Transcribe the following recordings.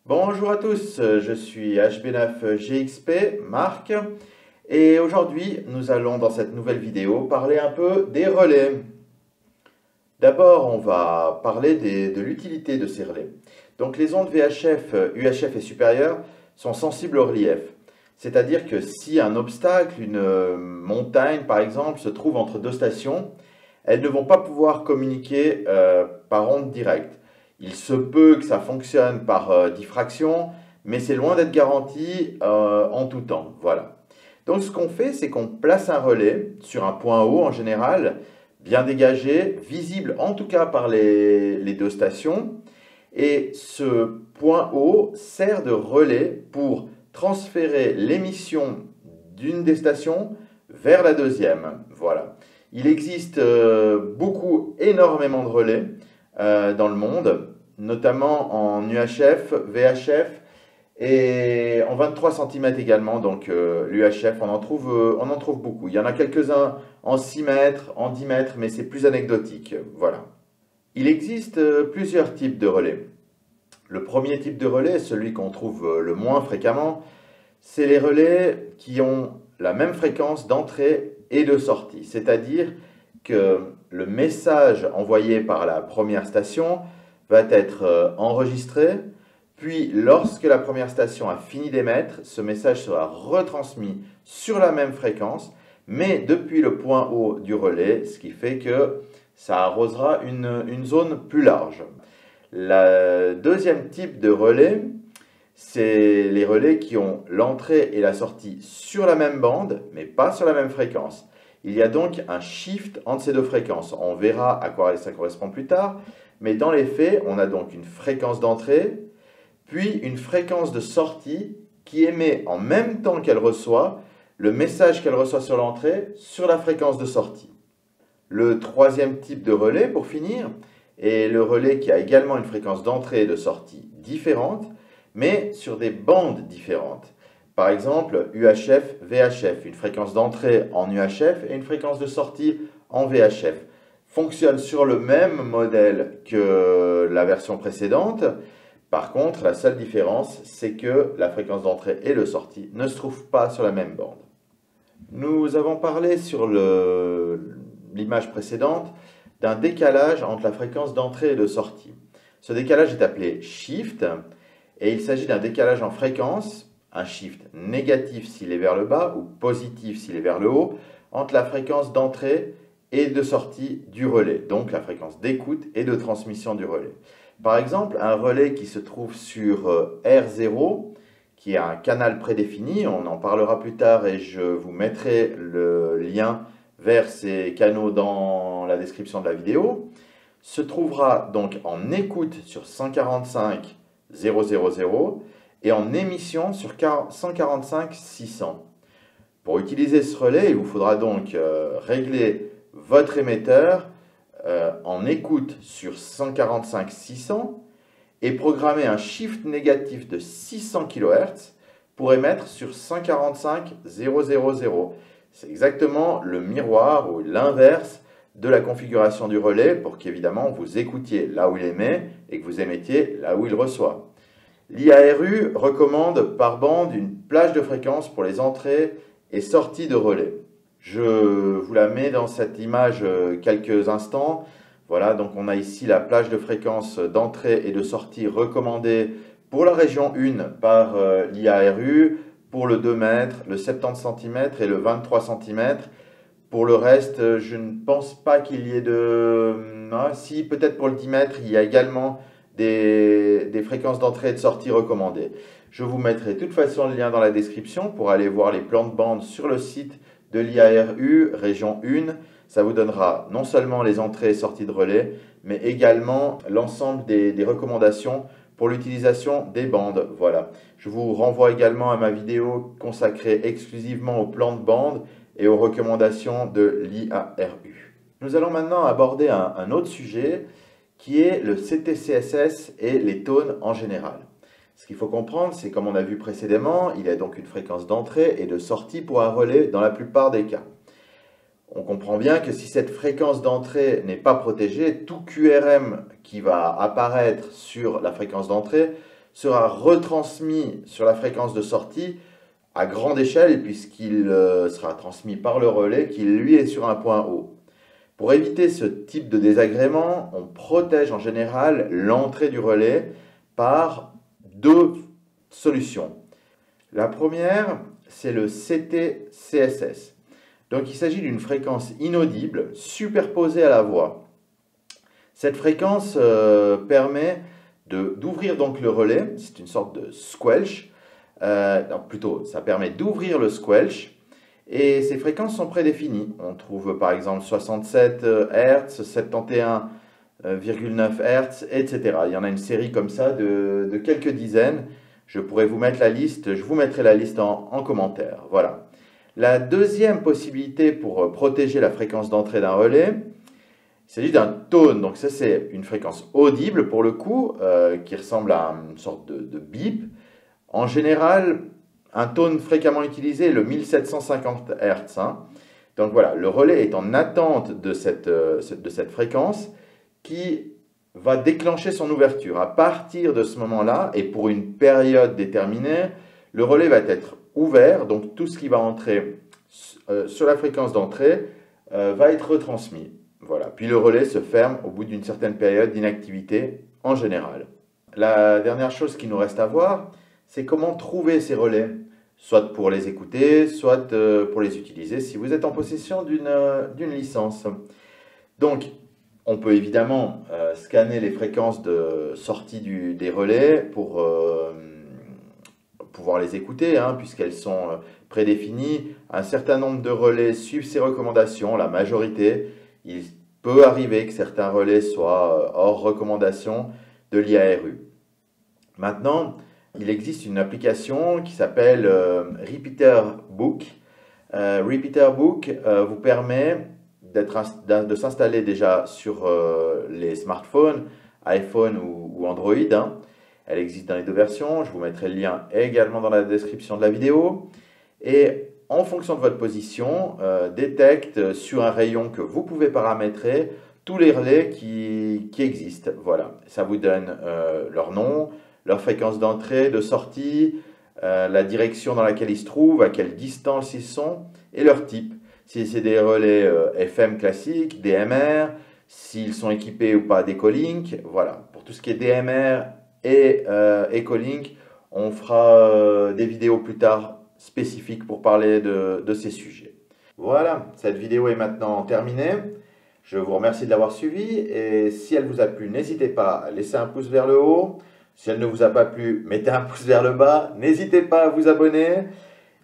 Bonjour à tous, je suis HB9GXP, Marc, et aujourd'hui nous allons dans cette nouvelle vidéo parler un peu des relais. D'abord on va parler de l'utilité de ces relais. Donc les ondes VHF, UHF et supérieures sont sensibles au relief. C'est-à-dire que si un obstacle, une montagne par exemple, se trouve entre deux stations, elles ne vont pas pouvoir communiquer par onde directe. Il se peut que ça fonctionne par diffraction, mais c'est loin d'être garanti en tout temps. Voilà. Donc ce qu'on fait, c'est qu'on place un relais sur un point haut en général, bien dégagé, visible en tout cas par les deux stations. Et ce point haut sert de relais pour transférer l'émission d'une des stations vers la deuxième. Voilà. Il existe énormément de relais dans le monde, notamment en UHF, VHF et en 23 cm également. Donc l'UHF, on en trouve beaucoup. Il y en a quelques-uns en 6 mètres, en 10 mètres, mais c'est plus anecdotique. Voilà. Il existe plusieurs types de relais. Le premier type de relais, celui qu'on trouve le moins fréquemment, c'est les relais qui ont la même fréquence d'entrée et de sortie. C'est-à-dire que le message envoyé par la première station va être enregistré, puis lorsque la première station a fini d'émettre, ce message sera retransmis sur la même fréquence, mais depuis le point haut du relais, ce qui fait que ça arrosera une zone plus large. Le deuxième type de relais, c'est les relais qui ont l'entrée et la sortie sur la même bande, mais pas sur la même fréquence. Il y a donc un shift entre ces deux fréquences. On verra à quoi ça correspond plus tard, mais dans les faits, on a donc une fréquence d'entrée, puis une fréquence de sortie qui émet en même temps qu'elle reçoit le message qu'elle reçoit sur l'entrée sur la fréquence de sortie. Le troisième type de relais, pour finir, est le relais qui a également une fréquence d'entrée et de sortie différente, mais sur des bandes différentes. Par exemple, UHF, VHF, une fréquence d'entrée en UHF et une fréquence de sortie en VHF. Fonctionnent sur le même modèle que la version précédente. Par contre, la seule différence, c'est que la fréquence d'entrée et de sortie ne se trouvent pas sur la même bande. Nous avons parlé sur l'image précédente d'un décalage entre la fréquence d'entrée et de sortie. Ce décalage est appelé shift et il s'agit d'un décalage en fréquence, un shift négatif s'il est vers le bas ou positif s'il est vers le haut, entre la fréquence d'entrée et de sortie du relais, donc la fréquence d'écoute et de transmission du relais. Par exemple, un relais qui se trouve sur R0, qui est un canal prédéfini, on en parlera plus tard et je vous mettrai le lien vers ces canaux dans la description de la vidéo, se trouvera donc en écoute sur 145 000 et en émission sur 145 600. Pour utiliser ce relais, il vous faudra donc régler votre émetteur en écoute sur 145 600 et programmer un shift négatif de 600 kHz pour émettre sur 145 000. C'est exactement le miroir ou l'inverse de la configuration du relais pour qu'évidemment vous écoutiez là où il émet et que vous émettiez là où il reçoit. L'IARU recommande par bande une plage de fréquence pour les entrées et sorties de relais. Je vous la mets dans cette image quelques instants. Voilà, donc on a ici la plage de fréquence d'entrée et de sortie recommandée pour la région 1 par l'IARU, pour le 2 mètres, le 70 cm et le 23 cm. Pour le reste, je ne pense pas qu'il y ait de... Ah, si, peut-être pour le 10 mètres, il y a également des fréquences d'entrée et de sortie recommandées. Je vous mettrai de toute façon le lien dans la description pour aller voir les plans de bande sur le site de l'IARU, région 1. Ça vous donnera non seulement les entrées et sorties de relais, mais également l'ensemble des recommandations pour l'utilisation des bandes. Voilà. Je vous renvoie également à ma vidéo consacrée exclusivement aux plans de bande et aux recommandations de l'IARU. Nous allons maintenant aborder un autre sujet qui est le CTCSS et les tones en général. Ce qu'il faut comprendre, c'est comme on a vu précédemment, il y a donc une fréquence d'entrée et de sortie pour un relais dans la plupart des cas. On comprend bien que si cette fréquence d'entrée n'est pas protégée, tout QRM qui va apparaître sur la fréquence d'entrée sera retransmis sur la fréquence de sortie à grande échelle puisqu'il sera transmis par le relais qui lui est sur un point haut. Pour éviter ce type de désagrément, on protège en général l'entrée du relais par deux solutions. La première, c'est le CT-CSS. Donc il s'agit d'une fréquence inaudible superposée à la voix. Cette fréquence permet d'ouvrir donc le relais, c'est une sorte de squelch, plutôt ça permet d'ouvrir le squelch et ces fréquences sont prédéfinies. On trouve par exemple 67 Hz, 71,9 Hz, etc. Il y en a une série comme ça de quelques dizaines. Je pourrais vous mettre la liste, je vous mettrai la liste en commentaire. Voilà. La deuxième possibilité pour protéger la fréquence d'entrée d'un relais, il s'agit d'un tone. Donc ça c'est une fréquence audible pour le coup, qui ressemble à une sorte de bip. En général, un tone fréquemment utilisé est le 1750 Hz. Donc voilà, le relais est en attente de cette fréquence qui va déclencher son ouverture. À partir de ce moment-là, et pour une période déterminée, le relais va être ouvert, donc tout ce qui va entrer sur la fréquence d'entrée va être retransmis. Voilà. Puis le relais se ferme au bout d'une certaine période d'inactivité en général. La dernière chose qu'il nous reste à voir, c'est comment trouver ces relais, soit pour les écouter, soit pour les utiliser si vous êtes en possession d'une licence. Donc, on peut évidemment scanner les fréquences de sortie des relais pour pouvoir les écouter, puisqu'elles sont prédéfinies. Un certain nombre de relais suivent ces recommandations, la majorité. Il peut arriver que certains relais soient hors recommandation de l'IARU. Maintenant, il existe une application qui s'appelle Repeater Book. Repeater Book vous permet de s'installer déjà sur les smartphones, iPhone ou Android. Elle existe dans les deux versions. Je vous mettrai le lien également dans la description de la vidéo. Et en fonction de votre position, détecte sur un rayon que vous pouvez paramétrer tous les relais qui existent. Voilà, ça vous donne leur nom, leur fréquence d'entrée, de sortie, la direction dans laquelle ils se trouvent, à quelle distance ils sont et leur type. Si c'est des relais FM classiques, DMR, s'ils sont équipés ou pas d'Echolink. Voilà, pour tout ce qui est DMR et Echolink, on fera des vidéos plus tard spécifiques pour parler de ces sujets. Voilà, cette vidéo est maintenant terminée. Je vous remercie de l'avoir suivie et si elle vous a plu, n'hésitez pas à laisser un pouce vers le haut. Si elle ne vous a pas plu, mettez un pouce vers le bas. N'hésitez pas à vous abonner,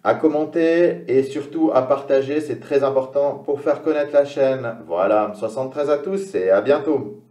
à commenter et surtout à partager. C'est très important pour faire connaître la chaîne. Voilà, 73 à tous et à bientôt.